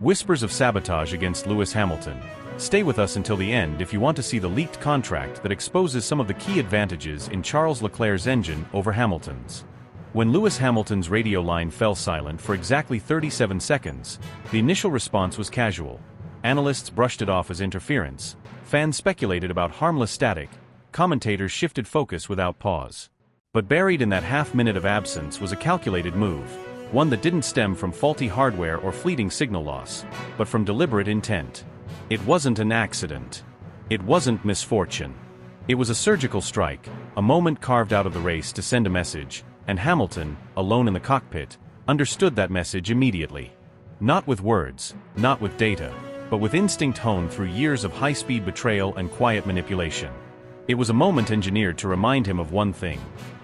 Whispers of sabotage against Lewis Hamilton. Stay with us until the end if you want to see the leaked contract that exposes some of the key advantages in Charles Leclerc's engine over Hamilton's. When Lewis Hamilton's radio line fell silent for exactly 37 seconds, the initial response was casual. Analysts brushed it off as interference, fans speculated about harmless static, commentators shifted focus without pause. But buried in that half-minute of absence was a calculated move, one that didn't stem from faulty hardware or fleeting signal loss, but from deliberate intent. It wasn't an accident. It wasn't misfortune. It was a surgical strike, a moment carved out of the race to send a message, and Hamilton, alone in the cockpit, understood that message immediately. Not with words, not with data, but with instinct honed through years of high-speed betrayal and quiet manipulation. It was a moment engineered to remind him of one thing: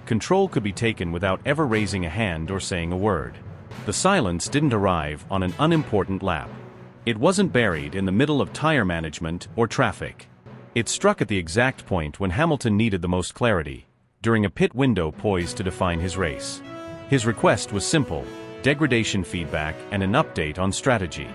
control could be taken without ever raising a hand or saying a word. The silence didn't arrive on an unimportant lap. It wasn't buried in the middle of tire management or traffic. It struck at the exact point when Hamilton needed the most clarity, during a pit window poised to define his race. His request was simple: degradation feedback and an update on strategy.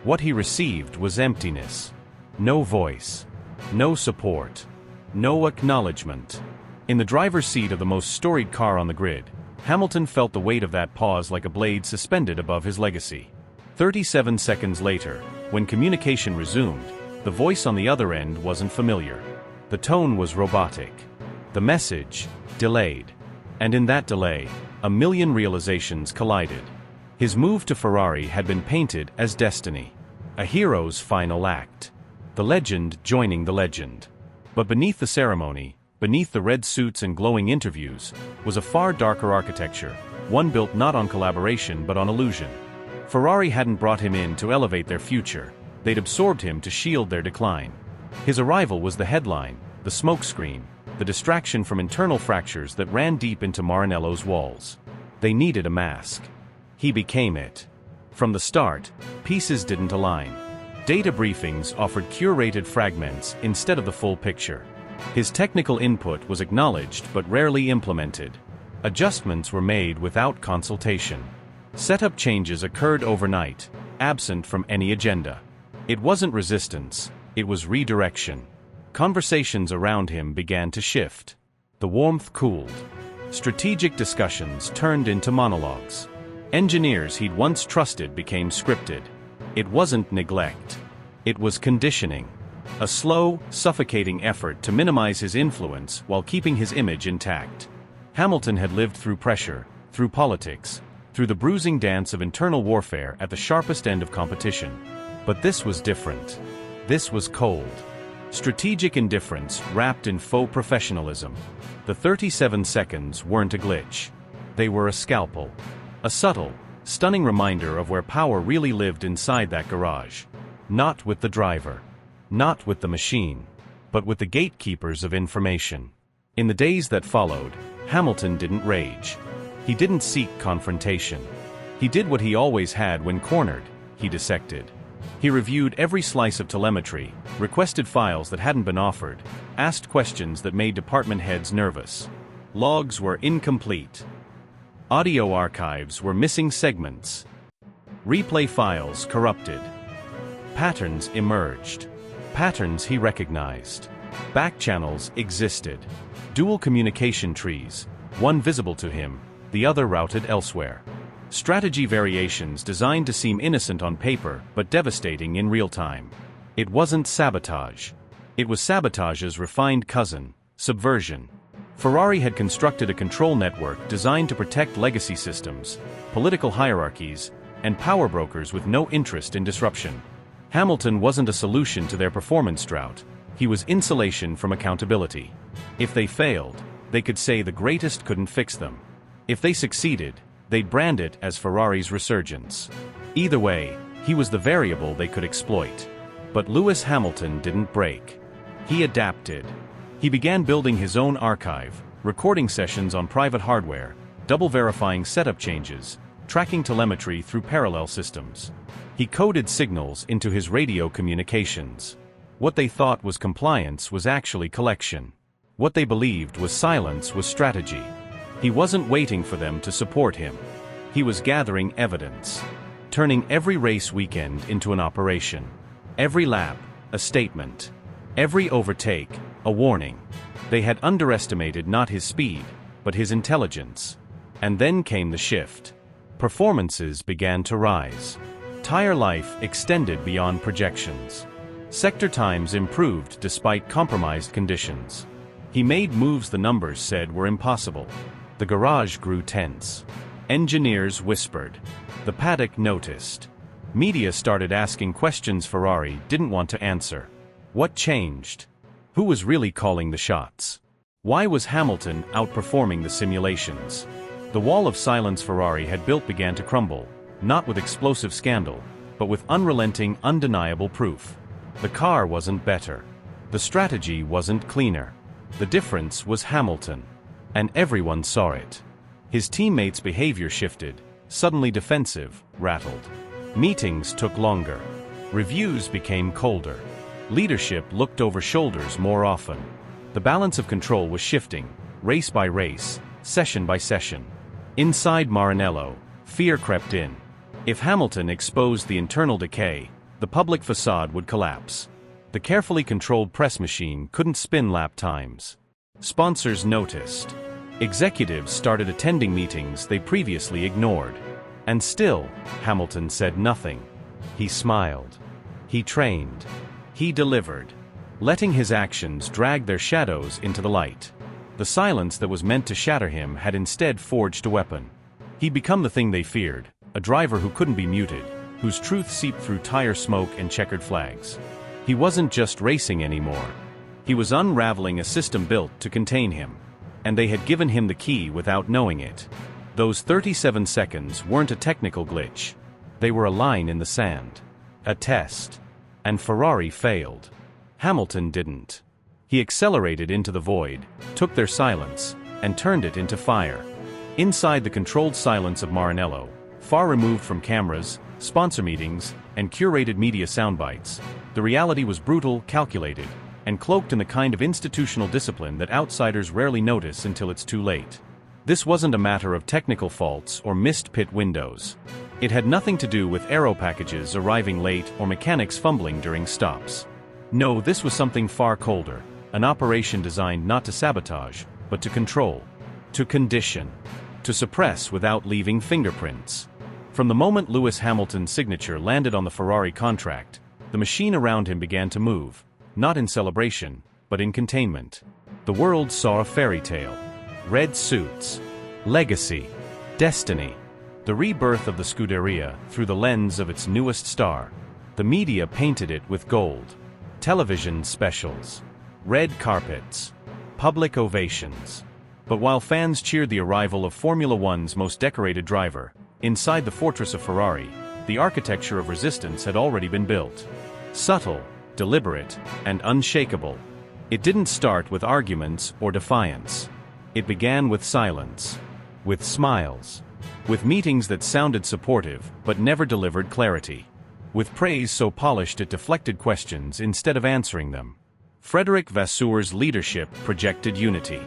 What he received was emptiness. No voice. No support. No acknowledgement. In the driver's seat of the most storied car on the grid, Hamilton felt the weight of that pause like a blade suspended above his legacy. 37 seconds later, when communication resumed, the voice on the other end wasn't familiar. The tone was robotic. The message, delayed. And in that delay, a million realizations collided. His move to Ferrari had been painted as destiny. A hero's final act. The legend joining the legend. But beneath the ceremony, beneath the red suits and glowing interviews, was a far darker architecture, one built not on collaboration but on illusion. Ferrari hadn't brought him in to elevate their future, they'd absorbed him to shield their decline. His arrival was the headline, the smokescreen, the distraction from internal fractures that ran deep into Maranello's walls. They needed a mask. He became it. From the start, pieces didn't align. Data briefings offered curated fragments instead of the full picture. His technical input was acknowledged but rarely implemented. Adjustments were made without consultation. Setup changes occurred overnight, absent from any agenda. It wasn't resistance, it was redirection. Conversations around him began to shift. The warmth cooled. Strategic discussions turned into monologues. Engineers he'd once trusted became scripted. It wasn't neglect. It was conditioning. A slow, suffocating effort to minimize his influence while keeping his image intact. Hamilton had lived through pressure, through politics, through the bruising dance of internal warfare at the sharpest end of competition. But this was different. This was cold. Strategic indifference wrapped in faux professionalism. The 37 seconds weren't a glitch. They were a scalpel. A subtle, stunning reminder of where power really lived inside that garage. Not with the driver. Not with the machine. But with the gatekeepers of information. In the days that followed, Hamilton didn't rage. He didn't seek confrontation. He did what he always had when cornered: he dissected. He reviewed every slice of telemetry, requested files that hadn't been offered, asked questions that made department heads nervous. Logs were incomplete. Audio archives were missing segments. Replay files corrupted. Patterns emerged. Patterns he recognized. Backchannels existed. Dual communication trees, one visible to him, the other routed elsewhere. Strategy variations designed to seem innocent on paper but devastating in real time. It wasn't sabotage. It was sabotage's refined cousin, subversion. Ferrari had constructed a control network designed to protect legacy systems, political hierarchies, and power brokers with no interest in disruption. Hamilton wasn't a solution to their performance drought. He was insulation from accountability. If they failed, they could say the greatest couldn't fix them. If they succeeded, they'd brand it as Ferrari's resurgence. Either way, he was the variable they could exploit. But Lewis Hamilton didn't break. He adapted. He began building his own archive, recording sessions on private hardware, double verifying setup changes, tracking telemetry through parallel systems. He coded signals into his radio communications. What they thought was compliance was actually collection. What they believed was silence was strategy. He wasn't waiting for them to support him. He was gathering evidence. turning every race weekend into an operation. Every lap, a statement. Every overtake, a warning. They had underestimated not his speed, but his intelligence. And then came the shift. Performances began to rise. Tire life extended beyond projections. Sector times improved despite compromised conditions. He made moves the numbers said were impossible. The garage grew tense. Engineers whispered. The paddock noticed. Media started asking questions Ferrari didn't want to answer. What changed? Who was really calling the shots? Why was Hamilton outperforming the simulations? The wall of silence Ferrari had built began to crumble, not with explosive scandal, but with unrelenting, undeniable proof. The car wasn't better. The strategy wasn't cleaner. The difference was Hamilton. And everyone saw it. His teammates' behavior shifted, suddenly defensive, rattled. Meetings took longer. Reviews became colder. Leadership looked over shoulders more often. The balance of control was shifting, race by race, session by session. Inside Maranello, fear crept in. If Hamilton exposed the internal decay, the public facade would collapse. The carefully controlled press machine couldn't spin lap times. Sponsors noticed. Executives started attending meetings they previously ignored. And still, Hamilton said nothing. He smiled. He trained. He delivered. Letting his actions drag their shadows into the light. The silence that was meant to shatter him had instead forged a weapon. He'd become the thing they feared, a driver who couldn't be muted, whose truth seeped through tire smoke and checkered flags. He wasn't just racing anymore. He was unraveling a system built to contain him. And they had given him the key without knowing it. Those 37 seconds weren't a technical glitch. They were a line in the sand. A test. And Ferrari failed. Hamilton didn't. He accelerated into the void, took their silence, and turned it into fire. Inside the controlled silence of Maranello, far removed from cameras, sponsor meetings, and curated media soundbites, the reality was brutal, calculated, and cloaked in the kind of institutional discipline that outsiders rarely notice until it's too late. This wasn't a matter of technical faults or missed pit windows. It had nothing to do with aero packages arriving late or mechanics fumbling during stops. No, this was something far colder, an operation designed not to sabotage, but to control, to condition, to suppress without leaving fingerprints. From the moment Lewis Hamilton's signature landed on the Ferrari contract, the machine around him began to move, not in celebration, but in containment. The world saw a fairy tale. Red suits. Legacy. Destiny. The rebirth of the Scuderia through the lens of its newest star. The media painted it with gold. Television specials. Red carpets. Public ovations. But while fans cheered the arrival of Formula One's most decorated driver, inside the fortress of Ferrari, the architecture of resistance had already been built. Subtle, deliberate, and unshakable. It didn't start with arguments or defiance. It began with silence. With smiles. With meetings that sounded supportive but never delivered clarity. With praise so polished it deflected questions instead of answering them. Frederick Vasseur's leadership projected unity.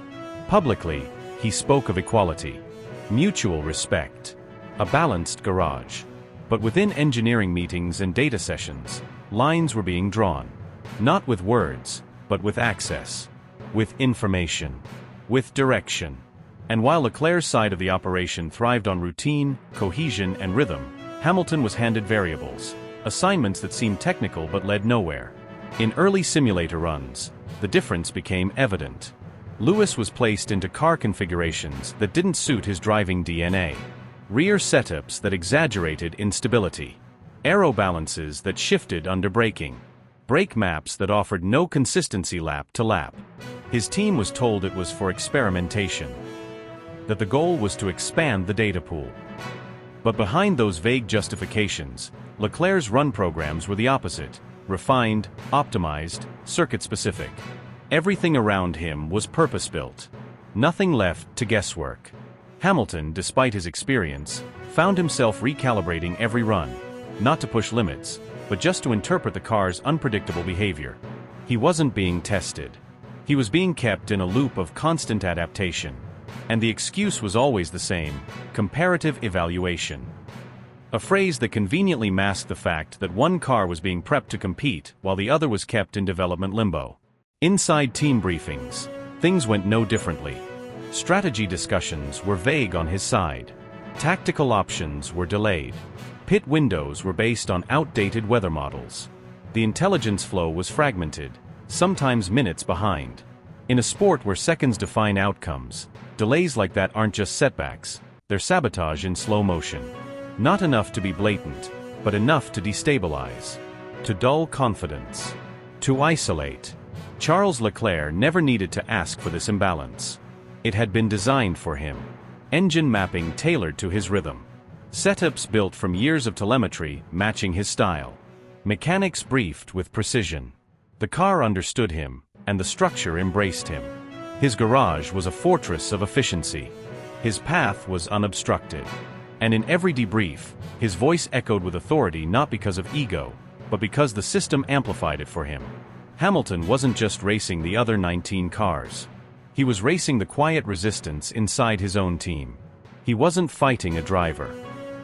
Publicly, he spoke of equality. Mutual respect. A balanced garage. But within engineering meetings and data sessions, lines were being drawn. Not with words, but with access. With information. With direction. And while Leclerc's side of the operation thrived on routine, cohesion, and rhythm, Hamilton was handed variables, assignments that seemed technical but led nowhere. In early simulator runs, the difference became evident. Lewis was placed into car configurations that didn't suit his driving DNA. Rear setups that exaggerated instability. Aero balances that shifted under braking. Brake maps that offered no consistency lap to lap. His team was told it was for experimentation. That the goal was to expand the data pool. But behind those vague justifications, Leclerc's run programs were the opposite: refined, optimized, circuit-specific. Everything around him was purpose-built. Nothing left to guesswork. Hamilton, despite his experience, found himself recalibrating every run, not to push limits, but just to interpret the car's unpredictable behavior. He wasn't being tested. He was being kept in a loop of constant adaptation. And the excuse was always the same: comparative evaluation. A phrase that conveniently masked the fact that one car was being prepped to compete while the other was kept in development limbo. Inside team briefings, things went no differently. Strategy discussions were vague on his side. Tactical options were delayed. Pit windows were based on outdated weather models. The intelligence flow was fragmented, sometimes minutes behind. In a sport where seconds define outcomes, delays like that aren't just setbacks, they're sabotage in slow motion. Not enough to be blatant, but enough to destabilize. To dull confidence. To isolate. Charles Leclerc never needed to ask for this imbalance. It had been designed for him. Engine mapping tailored to his rhythm. Setups built from years of telemetry matching his style. Mechanics briefed with precision. The car understood him, and the structure embraced him. His garage was a fortress of efficiency. His path was unobstructed. And in every debrief, his voice echoed with authority not because of ego, but because the system amplified it for him. Hamilton wasn't just racing the other 19 cars. He was racing the quiet resistance inside his own team. He wasn't fighting a driver.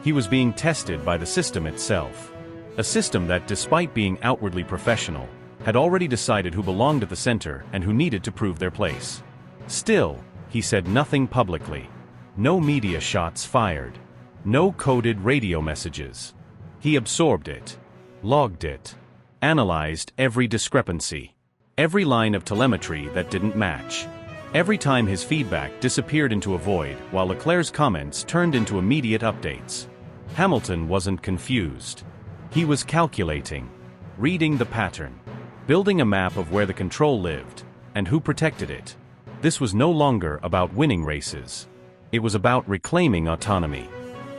He was being tested by the system itself. A system that, despite being outwardly professional, had already decided who belonged at the center and who needed to prove their place. Still, he said nothing publicly. No media shots fired. No coded radio messages. He absorbed it. Logged it. Analyzed every discrepancy. Every line of telemetry that didn't match. Every time his feedback disappeared into a void while Leclerc's comments turned into immediate updates. Hamilton wasn't confused. He was calculating. Reading the pattern. Building a map of where the control lived, and who protected it. This was no longer about winning races. It was about reclaiming autonomy.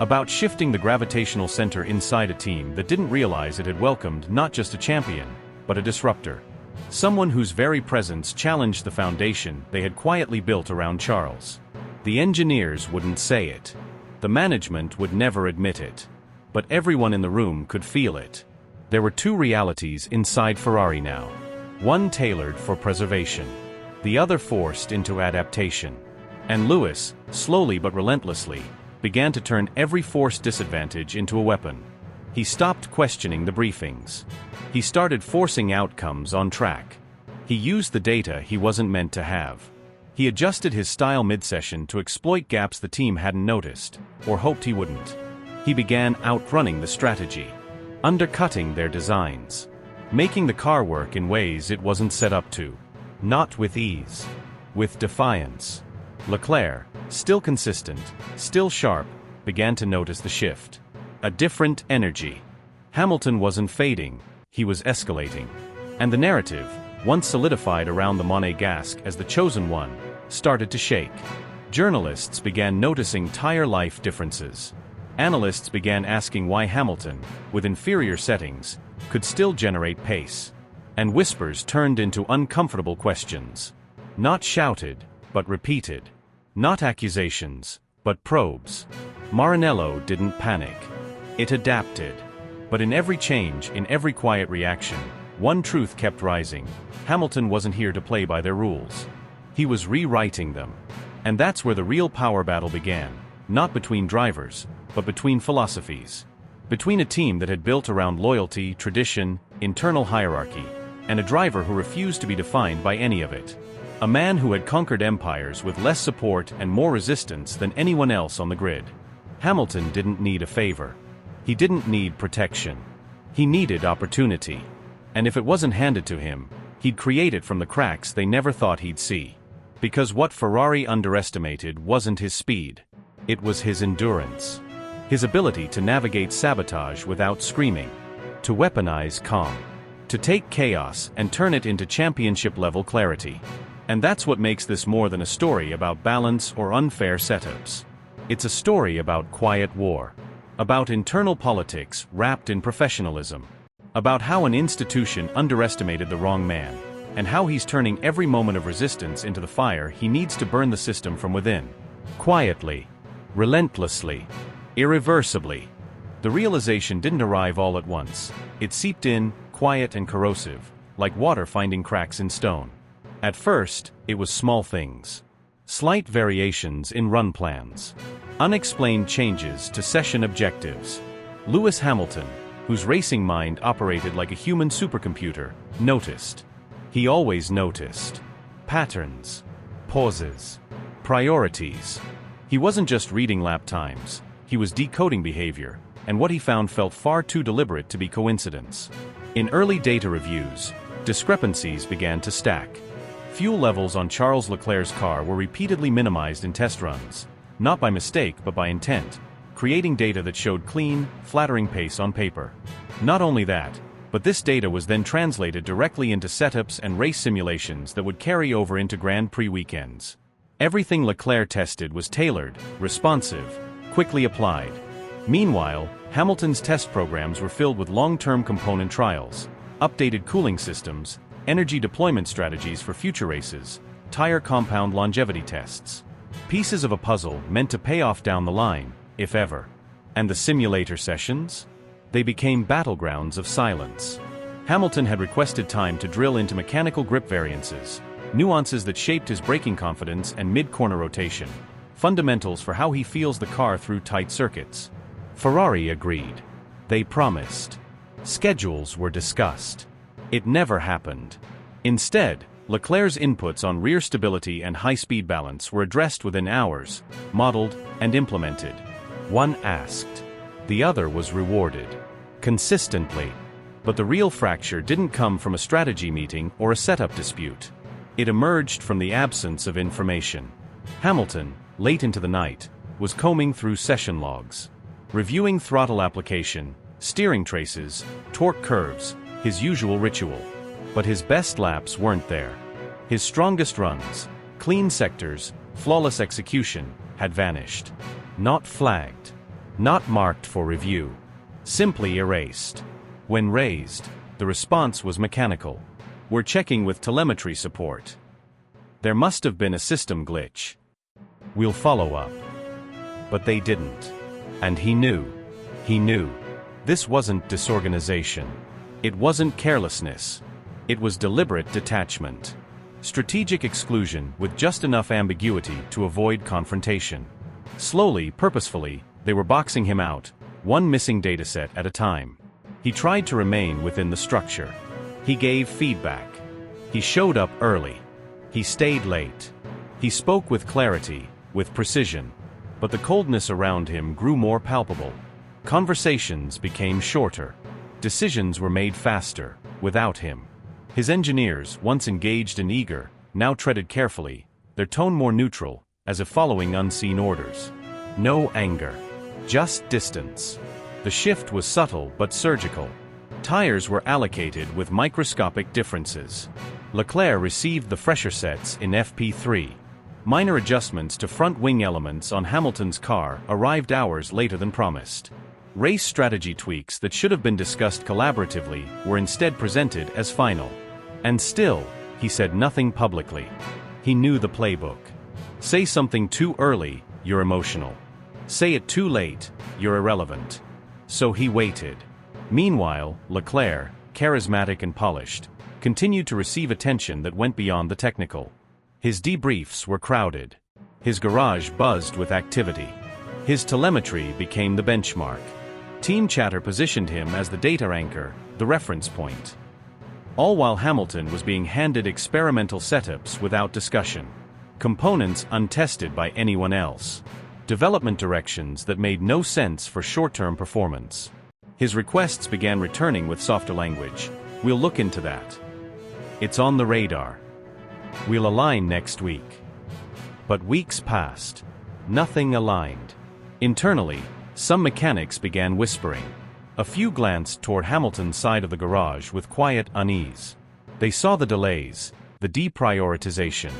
About shifting the gravitational center inside a team that didn't realize it had welcomed not just a champion, but a disruptor. Someone whose very presence challenged the foundation they had quietly built around Charles. The engineers wouldn't say it. The management would never admit it. But everyone in the room could feel it. There were two realities inside Ferrari now. One tailored for preservation. The other forced into adaptation. And Lewis, slowly but relentlessly, began to turn every forced disadvantage into a weapon. He stopped questioning the briefings. He started forcing outcomes on track. He used the data he wasn't meant to have. He adjusted his style mid-session to exploit gaps the team hadn't noticed, or hoped he wouldn't. He began outrunning the strategy. Undercutting their designs. Making the car work in ways it wasn't set up to. Not with ease. With defiance. Leclerc, still consistent, still sharp, began to notice the shift. A different energy. Hamilton wasn't fading, he was escalating. And the narrative, once solidified around the Monégasque as the chosen one, started to shake. Journalists began noticing tire life differences. Analysts began asking why Hamilton, with inferior settings, could still generate pace. And whispers turned into uncomfortable questions. Not shouted, but repeated. Not accusations, but probes. Maranello didn't panic. It adapted. But in every change, in every quiet reaction, one truth kept rising. Hamilton wasn't here to play by their rules. He was rewriting them. And that's where the real power battle began, not between drivers, but between philosophies. Between a team that had built around loyalty, tradition, internal hierarchy, and a driver who refused to be defined by any of it. A man who had conquered empires with less support and more resistance than anyone else on the grid. Hamilton didn't need a favor. He didn't need protection. He needed opportunity. And if it wasn't handed to him, he'd create it from the cracks they never thought he'd see. Because what Ferrari underestimated wasn't his speed. It was his endurance. His ability to navigate sabotage without screaming. To weaponize calm. To take chaos and turn it into championship-level clarity. And that's what makes this more than a story about balance or unfair setups. It's a story about quiet war. About internal politics wrapped in professionalism. About how an institution underestimated the wrong man, and how he's turning every moment of resistance into the fire he needs to burn the system from within. Quietly. Relentlessly. Irreversibly. The realization didn't arrive all at once. It seeped in, quiet and corrosive, like water finding cracks in stone. At first, it was small things. Slight variations in run plans. Unexplained changes to session objectives. Lewis Hamilton, whose racing mind operated like a human supercomputer, noticed. He always noticed. Patterns. Pauses. Priorities. He wasn't just reading lap times, he was decoding behavior, and what he found felt far too deliberate to be coincidence. In early data reviews, discrepancies began to stack. Fuel levels on Charles Leclerc's car were repeatedly minimized in test runs, not by mistake but by intent, creating data that showed clean, flattering pace on paper. Not only that, but this data was then translated directly into setups and race simulations that would carry over into Grand Prix weekends. Everything Leclerc tested was tailored, responsive, quickly applied. Meanwhile, Hamilton's test programs were filled with long-term component trials, updated cooling systems, energy deployment strategies for future races, tire compound longevity tests. Pieces of a puzzle meant to pay off down the line, if ever. And the simulator sessions? They became battlegrounds of silence. Hamilton had requested time to drill into mechanical grip variances, nuances that shaped his braking confidence and mid-corner rotation, fundamentals for how he feels the car through tight circuits. Ferrari agreed. They promised. Schedules were discussed. It never happened. Instead, Leclerc's inputs on rear stability and high-speed balance were addressed within hours, modeled, and implemented. One asked. The other was rewarded. Consistently. But the real fracture didn't come from a strategy meeting or a setup dispute. It emerged from the absence of information. Hamilton, late into the night, was combing through session logs, reviewing throttle application, steering traces, torque curves, his usual ritual. But his best laps weren't there. His strongest runs, clean sectors, flawless execution, had vanished. Not flagged. Not marked for review. Simply erased. When raised, the response was mechanical. We're checking with telemetry support. There must have been a system glitch. We'll follow up. But they didn't. And he knew. He knew. This wasn't disorganization. It wasn't carelessness. It was deliberate detachment. Strategic exclusion with just enough ambiguity to avoid confrontation. Slowly, purposefully, they were boxing him out, one missing dataset at a time. He tried to remain within the structure. He gave feedback. He showed up early. He stayed late. He spoke with clarity, with precision. But the coldness around him grew more palpable. Conversations became shorter. Decisions were made faster, without him. His engineers, once engaged and eager, now treaded carefully, their tone more neutral, as if following unseen orders. No anger. Just distance. The shift was subtle but surgical. Tires were allocated with microscopic differences. Leclerc received the fresher sets in FP3. Minor adjustments to front wing elements on Hamilton's car arrived hours later than promised. Race strategy tweaks that should have been discussed collaboratively were instead presented as final. And still, he said nothing publicly. He knew the playbook. Say something too early, you're emotional. Say it too late, you're irrelevant. So he waited. Meanwhile, Leclerc, charismatic and polished, continued to receive attention that went beyond the technical. His debriefs were crowded. His garage buzzed with activity. His telemetry became the benchmark. Team chatter positioned him as the data anchor, the reference point. All while Hamilton was being handed experimental setups without discussion. Components untested by anyone else. Development directions that made no sense for short-term performance. His requests began returning with softer language. We'll look into that. It's on the radar. We'll align next week. But weeks passed. Nothing aligned. Internally, some mechanics began whispering. A few glanced toward Hamilton's side of the garage with quiet unease. They saw the delays, the deprioritization.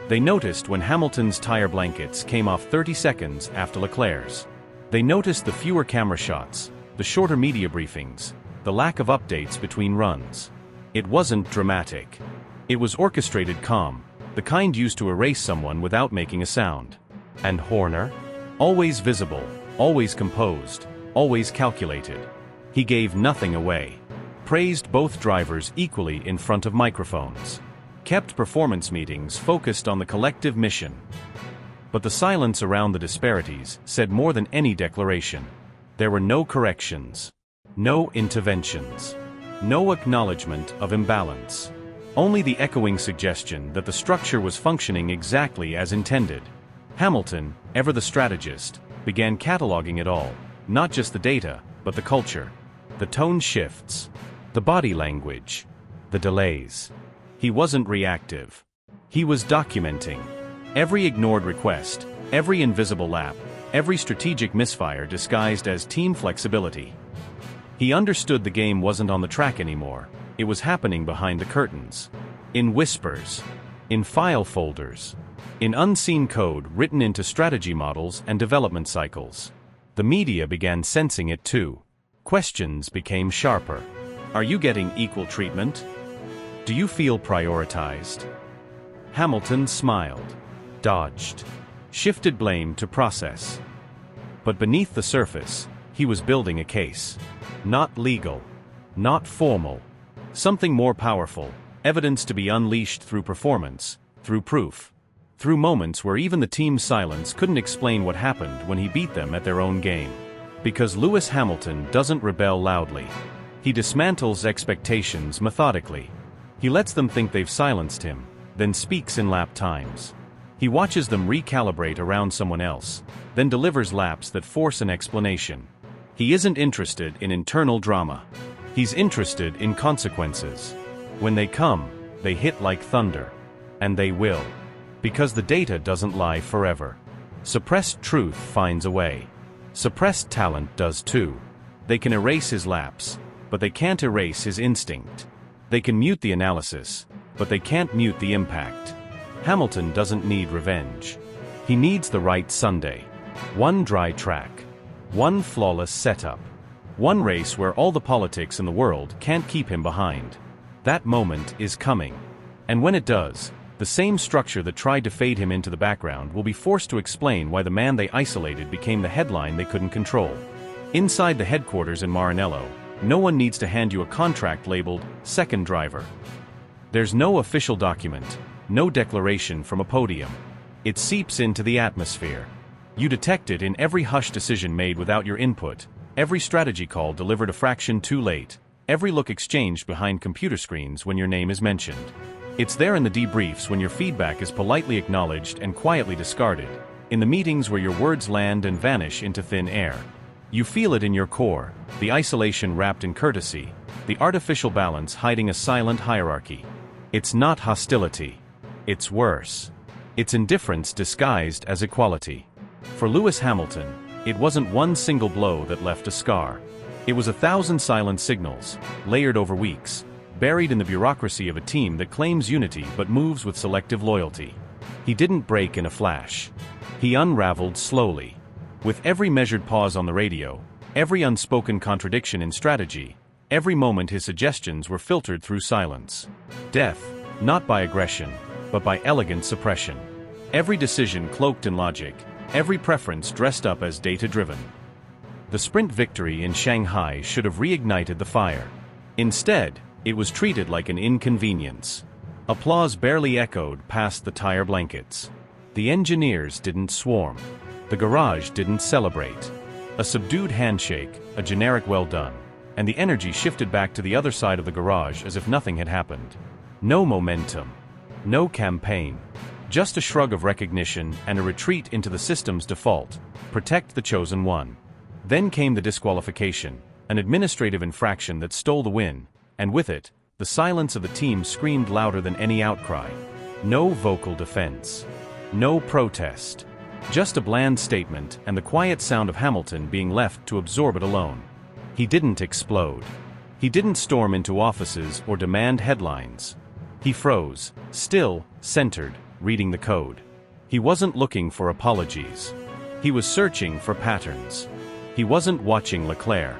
They noticed when Hamilton's tire blankets came off 30 seconds after Leclerc's. They noticed the fewer camera shots, the shorter media briefings, the lack of updates between runs. It wasn't dramatic. It was orchestrated calm, the kind used to erase someone without making a sound. And Horner? Always visible, always composed, always calculated. He gave nothing away. Praised both drivers equally in front of microphones. Kept performance meetings focused on the collective mission. But the silence around the disparities said more than any declaration. There were no corrections. No interventions. No acknowledgement of imbalance. Only the echoing suggestion that the structure was functioning exactly as intended. Hamilton, ever the strategist, began cataloging it all, not just the data, but the culture. The tone shifts. The body language. The delays. He wasn't reactive. He was documenting. Every ignored request, every invisible lap, every strategic misfire disguised as team flexibility. He understood the game wasn't on the track anymore. It was happening behind the curtains. In whispers. In file folders. In unseen code written into strategy models and development cycles. The media began sensing it too. Questions became sharper. Are you getting equal treatment? Do you feel prioritized? Hamilton smiled. Dodged. Shifted blame to process. But beneath the surface, he was building a case. Not legal. Not formal. Something more powerful. Evidence to be unleashed through performance, through proof. Through moments where even the team's silence couldn't explain what happened when he beat them at their own game. Because Lewis Hamilton doesn't rebel loudly. He dismantles expectations methodically. He lets them think they've silenced him, then speaks in lap times. He watches them recalibrate around someone else, then delivers laps that force an explanation. He isn't interested in internal drama. He's interested in consequences. When they come, they hit like thunder. And they will. Because the data doesn't lie forever. Suppressed truth finds a way. Suppressed talent does too. They can erase his lapse, but they can't erase his instinct. They can mute the analysis, but they can't mute the impact. Hamilton doesn't need revenge. He needs the right Sunday. One dry track. One flawless setup. One race where all the politics in the world can't keep him behind. That moment is coming. And when it does, the same structure that tried to fade him into the background will be forced to explain why the man they isolated became the headline they couldn't control. Inside the headquarters in Maranello, no one needs to hand you a contract labeled second driver. There's no official document, no declaration from a podium. It seeps into the atmosphere. You detect it in every hush decision made without your input, every strategy call delivered a fraction too late, every look exchanged behind computer screens when your name is mentioned. It's there in the debriefs when your feedback is politely acknowledged and quietly discarded, in the meetings where your words land and vanish into thin air. You feel it in your core, the isolation wrapped in courtesy, the artificial balance hiding a silent hierarchy. It's not hostility. It's worse. It's indifference disguised as equality. For Lewis Hamilton, it wasn't one single blow that left a scar. It was 1,000 silent signals, layered over weeks, buried in the bureaucracy of a team that claims unity but moves with selective loyalty. He didn't break in a flash. He unraveled slowly. With every measured pause on the radio, every unspoken contradiction in strategy, every moment his suggestions were filtered through silence. Death, not by aggression, but by elegant suppression. Every decision cloaked in logic, every preference dressed up as data-driven. The sprint victory in Shanghai should have reignited the fire. Instead, it was treated like an inconvenience. Applause barely echoed past the tire blankets. The engineers didn't swarm. The garage didn't celebrate. A subdued handshake, a generic well done, and the energy shifted back to the other side of the garage as if nothing had happened. No momentum. No campaign. Just a shrug of recognition and a retreat into the system's default. Protect the chosen one. Then came the disqualification, an administrative infraction that stole the win, and with it, the silence of the team screamed louder than any outcry. No vocal defense. No protest. Just a bland statement and the quiet sound of Hamilton being left to absorb it alone. He didn't explode. He didn't storm into offices or demand headlines. He froze, still, centered, reading the code. He wasn't looking for apologies. He was searching for patterns. He wasn't watching Leclerc.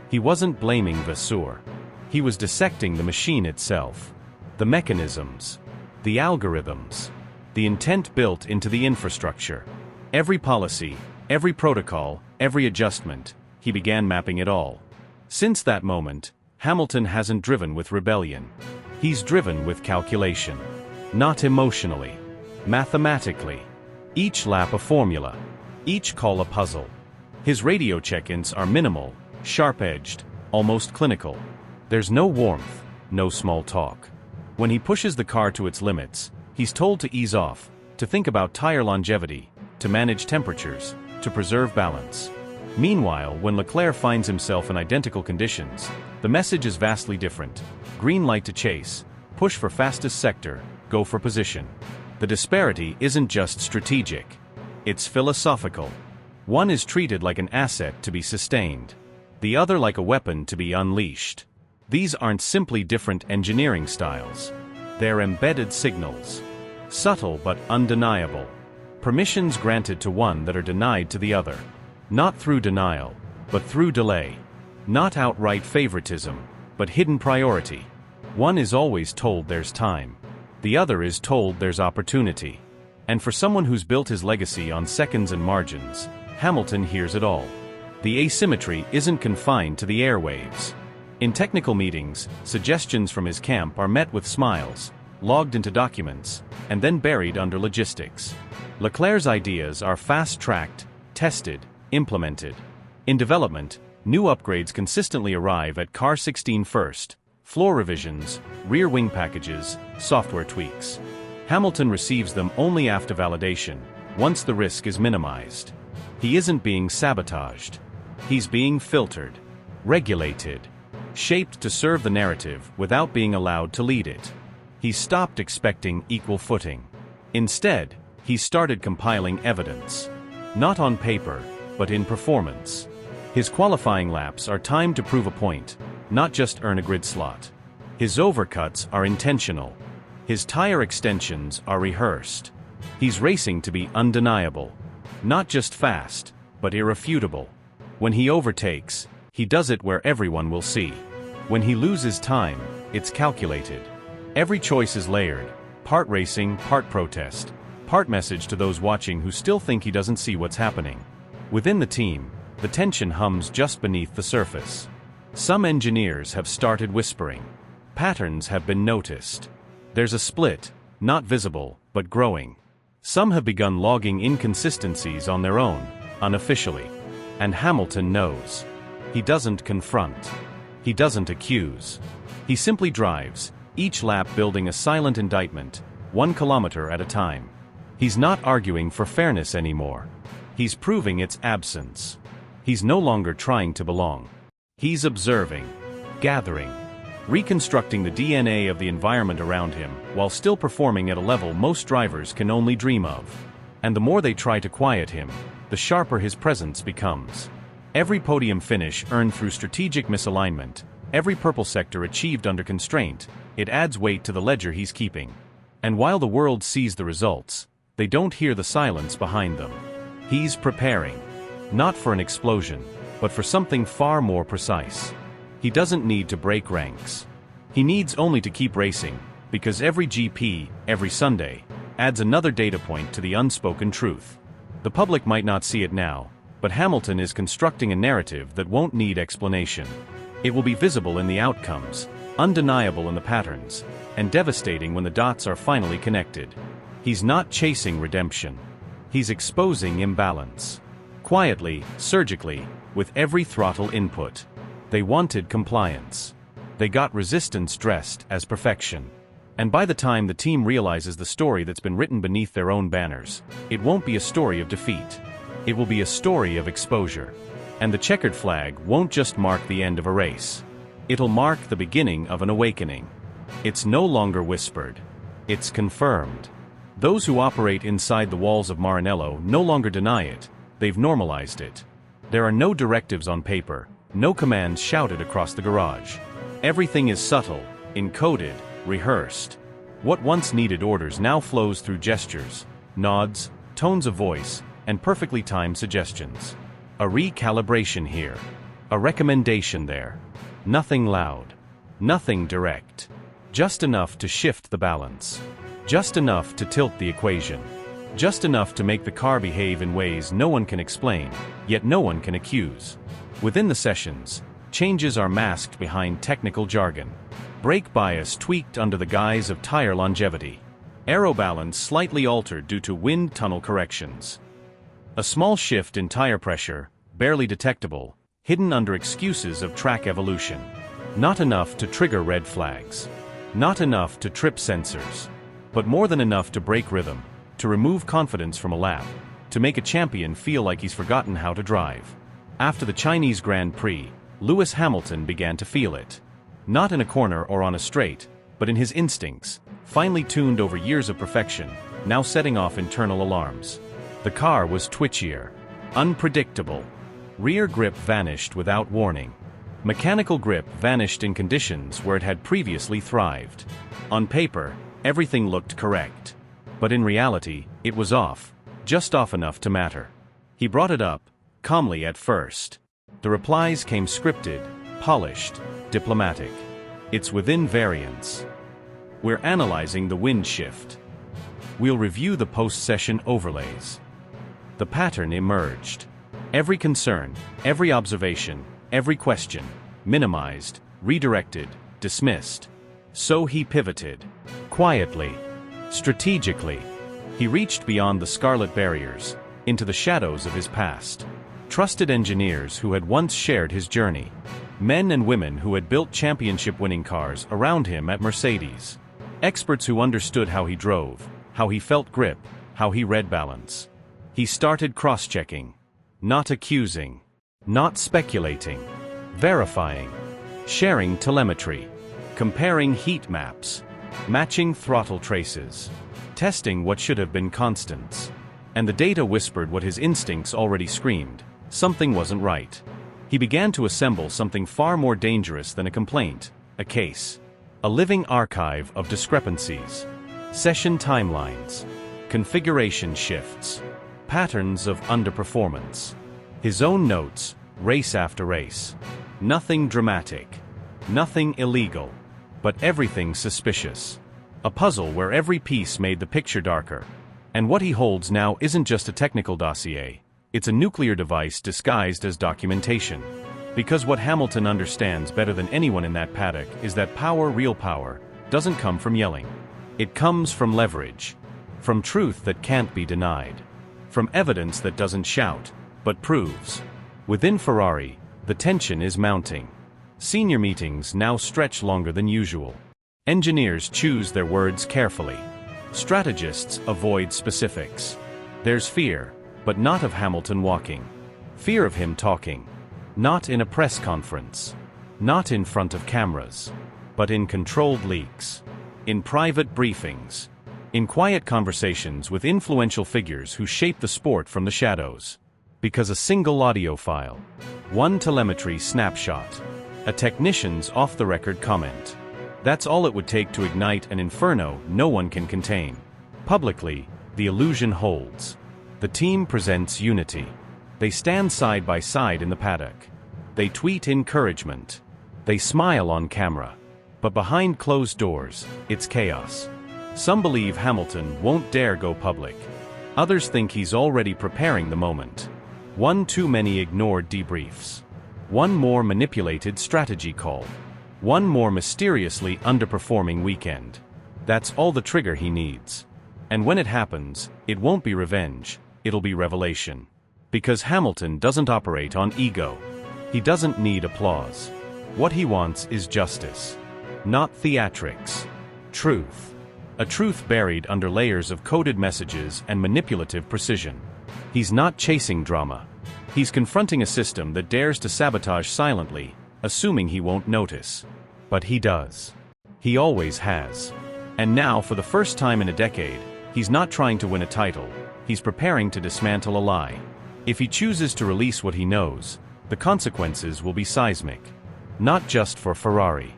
He wasn't blaming Vasseur. He was dissecting the machine itself. The mechanisms. The algorithms. The intent built into the infrastructure. Every policy, every protocol, every adjustment, he began mapping it all. Since that moment, Hamilton hasn't driven with rebellion. He's driven with calculation. Not emotionally. Mathematically. Each lap a formula. Each call a puzzle. His radio check-ins are minimal, sharp-edged, almost clinical. There's no warmth, no small talk. When he pushes the car to its limits, he's told to ease off, to think about tire longevity, to manage temperatures, to preserve balance. Meanwhile, when Leclerc finds himself in identical conditions, the message is vastly different. Green light to chase, push for fastest sector, go for position. The disparity isn't just strategic. It's philosophical. One is treated like an asset to be sustained. The other like a weapon to be unleashed. These aren't simply different engineering styles. They're embedded signals. Subtle but undeniable. Permissions granted to one that are denied to the other. Not through denial, but through delay. Not outright favoritism, but hidden priority. One is always told there's time. The other is told there's opportunity. And for someone who's built his legacy on seconds and margins, Hamilton hears it all. The asymmetry isn't confined to the airwaves. In technical meetings, suggestions from his camp are met with smiles, logged into documents, and then buried under logistics. Leclerc's ideas are fast-tracked, tested, implemented. In development, new upgrades consistently arrive at Car 16 first, floor revisions, rear wing packages, software tweaks. Hamilton receives them only after validation, once the risk is minimized. He isn't being sabotaged. He's being filtered, regulated, shaped to serve the narrative without being allowed to lead it. He stopped expecting equal footing. Instead, he started compiling evidence. Not on paper, but in performance. His qualifying laps are timed to prove a point, not just earn a grid slot. His overcuts are intentional. His tire extensions are rehearsed. He's racing to be undeniable. Not just fast, but irrefutable. When he overtakes, he does it where everyone will see. When he loses time, it's calculated. Every choice is layered, part racing, part protest, part message to those watching who still think he doesn't see what's happening. Within the team, the tension hums just beneath the surface. Some engineers have started whispering. Patterns have been noticed. There's a split, not visible, but growing. Some have begun logging inconsistencies on their own, unofficially. And Hamilton knows. He doesn't confront. He doesn't accuse. He simply drives, each lap building a silent indictment, 1 kilometer at a time. He's not arguing for fairness anymore. He's proving its absence. He's no longer trying to belong. He's observing, gathering, reconstructing the DNA of the environment around him while still performing at a level most drivers can only dream of. And the more they try to quiet him, the sharper his presence becomes. Every podium finish earned through strategic misalignment, every purple sector achieved under constraint, it adds weight to the ledger he's keeping. And while the world sees the results, they don't hear the silence behind them. He's preparing. Not for an explosion, but for something far more precise. He doesn't need to break ranks. He needs only to keep racing, because every GP, every Sunday, adds another data point to the unspoken truth. The public might not see it now, but Hamilton is constructing a narrative that won't need explanation. It will be visible in the outcomes, undeniable in the patterns, and devastating when the dots are finally connected. He's not chasing redemption. He's exposing imbalance. Quietly, surgically, with every throttle input. They wanted compliance. They got resistance dressed as perfection. And by the time the team realizes the story that's been written beneath their own banners, it won't be a story of defeat. It will be a story of exposure. And the checkered flag won't just mark the end of a race. It'll mark the beginning of an awakening. It's no longer whispered. It's confirmed. Those who operate inside the walls of Maranello no longer deny it. They've normalized it. There are no directives on paper, no commands shouted across the garage. Everything is subtle, encoded, rehearsed. What once needed orders now flows through gestures, nods, tones of voice, and perfectly timed suggestions. A recalibration here. A recommendation there. Nothing loud. Nothing direct. Just enough to shift the balance. Just enough to tilt the equation. Just enough to make the car behave in ways no one can explain, yet no one can accuse. Within the sessions, changes are masked behind technical jargon. Brake bias tweaked under the guise of tire longevity. Aero balance slightly altered due to wind tunnel corrections. A small shift in tire pressure, barely detectable, hidden under excuses of track evolution. Not enough to trigger red flags. Not enough to trip sensors. But more than enough to break rhythm, to remove confidence from a lap, to make a champion feel like he's forgotten how to drive. After the Chinese Grand Prix, Lewis Hamilton began to feel it. Not in a corner or on a straight, but in his instincts, finely tuned over years of perfection, now setting off internal alarms. The car was twitchier. Unpredictable. Rear grip vanished without warning. Mechanical grip vanished in conditions where it had previously thrived. On paper, everything looked correct. But in reality, it was off, just off enough to matter. He brought it up, calmly at first. The replies came scripted, polished, diplomatic. It's within variance. We're analyzing the wind shift. We'll review the post-session overlays. The pattern emerged. Every concern, every observation, every question, minimized, redirected, dismissed. So he pivoted. Quietly. Strategically. He reached beyond the scarlet barriers, into the shadows of his past. Trusted engineers who had once shared his journey. Men and women who had built championship-winning cars around him at Mercedes. Experts who understood how he drove, how he felt grip, how he read balance. He started cross-checking. Not accusing. Not speculating. Verifying. Sharing telemetry. Comparing heat maps. Matching throttle traces. Testing what should have been constants. And the data whispered what his instincts already screamed. Something wasn't right. He began to assemble something far more dangerous than a complaint, a case. A living archive of discrepancies. Session timelines. Configuration shifts. Patterns of underperformance. His own notes, race after race. Nothing dramatic. Nothing illegal. But everything suspicious. A puzzle where every piece made the picture darker. And what he holds now isn't just a technical dossier. It's a nuclear device disguised as documentation. Because what Hamilton understands better than anyone in that paddock is that power, real power, doesn't come from yelling. It comes from leverage. From truth that can't be denied. From evidence that doesn't shout, but proves. Within Ferrari, the tension is mounting. Senior meetings now stretch longer than usual. Engineers choose their words carefully. Strategists avoid specifics. There's fear, but not of Hamilton walking. Fear of him talking. Not in a press conference. Not in front of cameras. But in controlled leaks. In private briefings. In quiet conversations with influential figures who shape the sport from the shadows. Because a single audio file. One telemetry snapshot. A technician's off-the-record comment. That's all it would take to ignite an inferno no one can contain. Publicly, the illusion holds. The team presents unity. They stand side by side in the paddock. They tweet encouragement. They smile on camera. But behind closed doors, it's chaos. Some believe Hamilton won't dare go public. Others think he's already preparing the moment. One too many ignored debriefs. One more manipulated strategy call. One more mysteriously underperforming weekend. That's all the trigger he needs. And when it happens, it won't be revenge, it'll be revelation. Because Hamilton doesn't operate on ego. He doesn't need applause. What he wants is justice. Not theatrics. Truth. A truth buried under layers of coded messages and manipulative precision. He's not chasing drama. He's confronting a system that dares to sabotage silently, assuming he won't notice. But he does. He always has. And now, for the first time in a decade, he's not trying to win a title, he's preparing to dismantle a lie. If he chooses to release what he knows, the consequences will be seismic. Not just for Ferrari.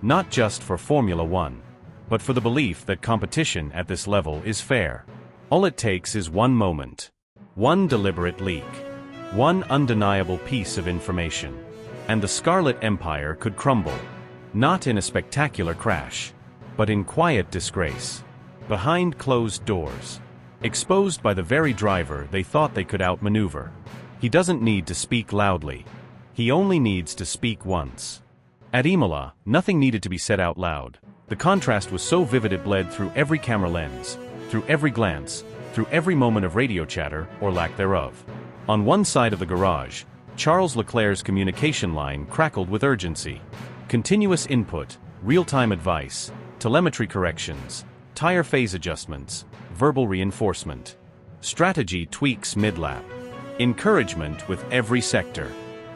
Not just for Formula One. But for the belief that competition at this level is fair. All it takes is one moment. One deliberate leak. One undeniable piece of information. And the Scarlet Empire could crumble. Not in a spectacular crash, but in quiet disgrace. Behind closed doors. Exposed by the very driver they thought they could outmaneuver. He doesn't need to speak loudly. He only needs to speak once. At Imola, nothing needed to be said out loud. The contrast was so vivid it bled through every camera lens, through every glance, through every moment of radio chatter, or lack thereof. On one side of the garage, Charles Leclerc's communication line crackled with urgency. Continuous input, real-time advice, telemetry corrections, tire phase adjustments, verbal reinforcement. Strategy tweaks mid-lap. Encouragement with every sector.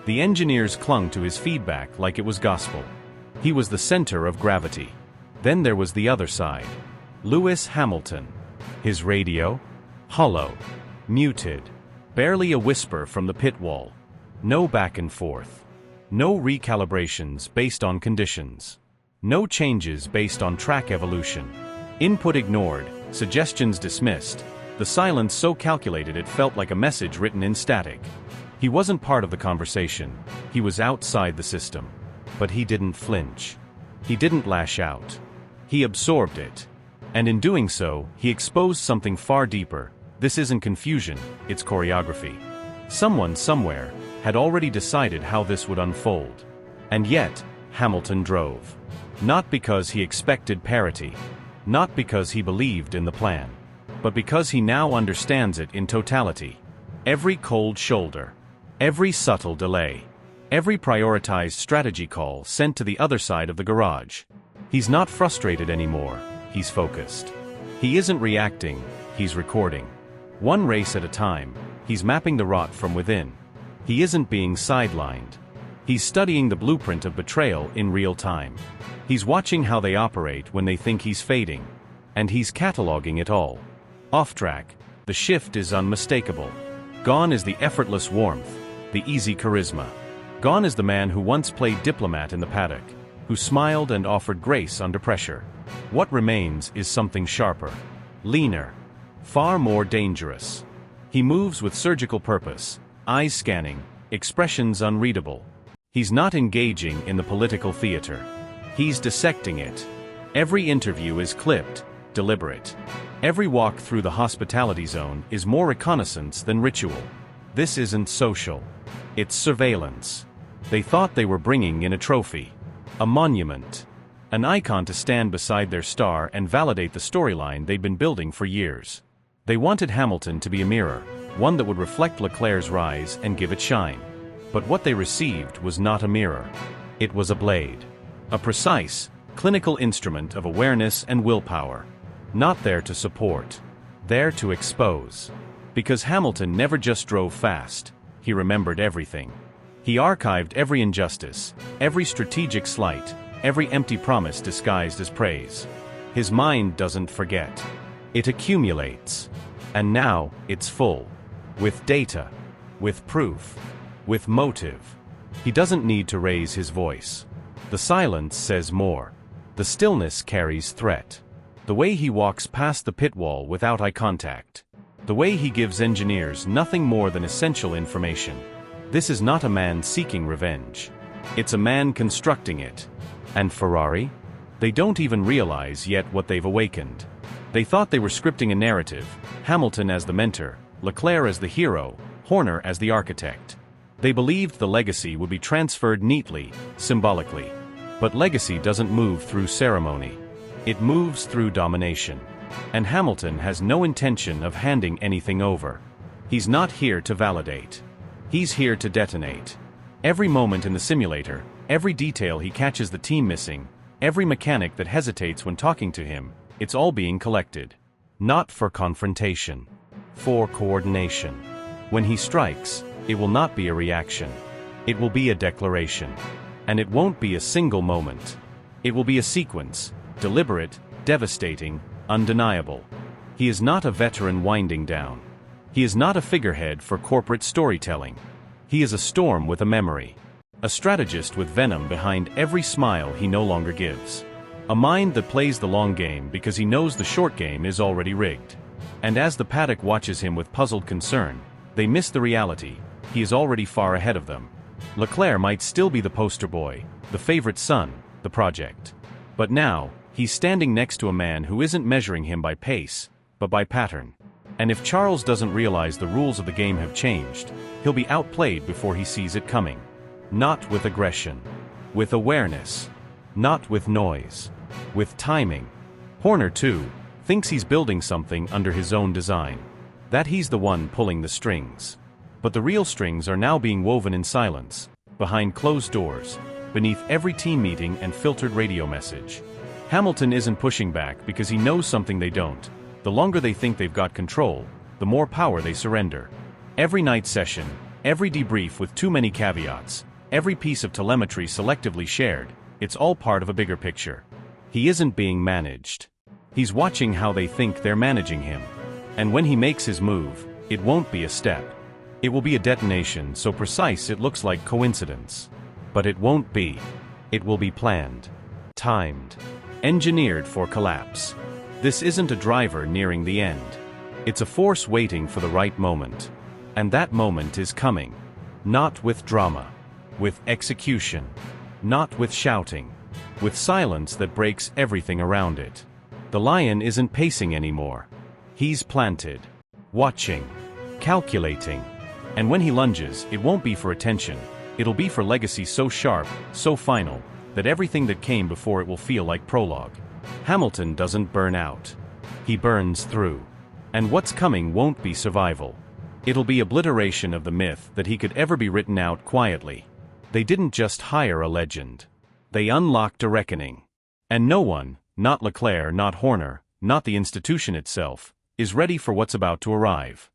The engineers clung to his feedback like it was gospel. He was the center of gravity. Then there was the other side. Lewis Hamilton. His radio? Hollow. Muted. Barely a whisper from the pit wall. No back and forth. No recalibrations based on conditions. No changes based on track evolution. Input ignored, suggestions dismissed. The silence so calculated it felt like a message written in static. He wasn't part of the conversation. He was outside the system. But he didn't flinch. He didn't lash out. He absorbed it. And in doing so, he exposed something far deeper. This isn't confusion, it's choreography. Someone somewhere had already decided how this would unfold. And yet, Hamilton drove. Not because he expected parity. Not because he believed in the plan. But because he now understands it in totality. Every cold shoulder. Every subtle delay. Every prioritized strategy call sent to the other side of the garage. He's not frustrated anymore, he's focused. He isn't reacting, he's recording. One race at a time, he's mapping the rot from within. He isn't being sidelined. He's studying the blueprint of betrayal in real time. He's watching how they operate when they think he's fading. And he's cataloging it all. Off track, the shift is unmistakable. Gone is the effortless warmth, the easy charisma. Gone is the man who once played diplomat in the paddock, who smiled and offered grace under pressure. What remains is something sharper, leaner, far more dangerous. He moves with surgical purpose, eyes scanning, expressions unreadable. He's not engaging in the political theater. He's dissecting it. Every interview is clipped, deliberate. Every walk through the hospitality zone is more reconnaissance than ritual. This isn't social. It's surveillance. They thought they were bringing in a trophy, a monument, an icon to stand beside their star and validate the storyline they'd been building for years. They wanted Hamilton to be a mirror, one that would reflect Leclerc's rise and give it shine. But what they received was not a mirror. It was a blade. A precise, clinical instrument of awareness and willpower. Not there to support. There to expose. Because Hamilton never just drove fast, he remembered everything. He archived every injustice, every strategic slight, every empty promise disguised as praise. His mind doesn't forget. It accumulates. And now, it's full. With data. With proof. With motive. He doesn't need to raise his voice. The silence says more. The stillness carries threat. The way he walks past the pit wall without eye contact. The way he gives engineers nothing more than essential information. This is not a man seeking revenge. It's a man constructing it. And Ferrari? They don't even realize yet what they've awakened. They thought they were scripting a narrative, Hamilton as the mentor, Leclerc as the hero, Horner as the architect. They believed the legacy would be transferred neatly, symbolically. But legacy doesn't move through ceremony. It moves through domination. And Hamilton has no intention of handing anything over. He's not here to validate. He's here to detonate. Every moment in the simulator, every detail he catches the team missing, every mechanic that hesitates when talking to him, it's all being collected. Not for confrontation. For coordination. When he strikes, it will not be a reaction. It will be a declaration. And it won't be a single moment. It will be a sequence, deliberate, devastating, undeniable. He is not a veteran winding down. He is not a figurehead for corporate storytelling. He is a storm with a memory. A strategist with venom behind every smile he no longer gives. A mind that plays the long game because he knows the short game is already rigged. And as the paddock watches him with puzzled concern, they miss the reality. He is already far ahead of them. Leclerc might still be the poster boy, the favorite son, the project. But now, he's standing next to a man who isn't measuring him by pace, but by pattern. And if Charles doesn't realize the rules of the game have changed, he'll be outplayed before he sees it coming. Not with aggression. With awareness. Not with noise. With timing. Horner, too, thinks he's building something under his own design. That he's the one pulling the strings. But the real strings are now being woven in silence, behind closed doors, beneath every team meeting and filtered radio message. Hamilton isn't pushing back because he knows something they don't. The longer they think they've got control, the more power they surrender. Every night session, every debrief with too many caveats, every piece of telemetry selectively shared, it's all part of a bigger picture. He isn't being managed. He's watching how they think they're managing him. And when he makes his move, it won't be a step. It will be a detonation so precise it looks like coincidence. But it won't be. It will be planned, timed, engineered for collapse. This isn't a driver nearing the end. It's a force waiting for the right moment. And that moment is coming. Not with drama. With execution. Not with shouting. With silence that breaks everything around it. The lion isn't pacing anymore. He's planted. Watching. Calculating. And when he lunges, it won't be for attention. It'll be for legacy so sharp, so final, that everything that came before it will feel like prologue. Hamilton doesn't burn out. He burns through. And what's coming won't be survival. It'll be obliteration of the myth that he could ever be written out quietly. They didn't just hire a legend. They unlocked a reckoning. And no one, not Leclerc, not Horner, not the institution itself, is ready for what's about to arrive.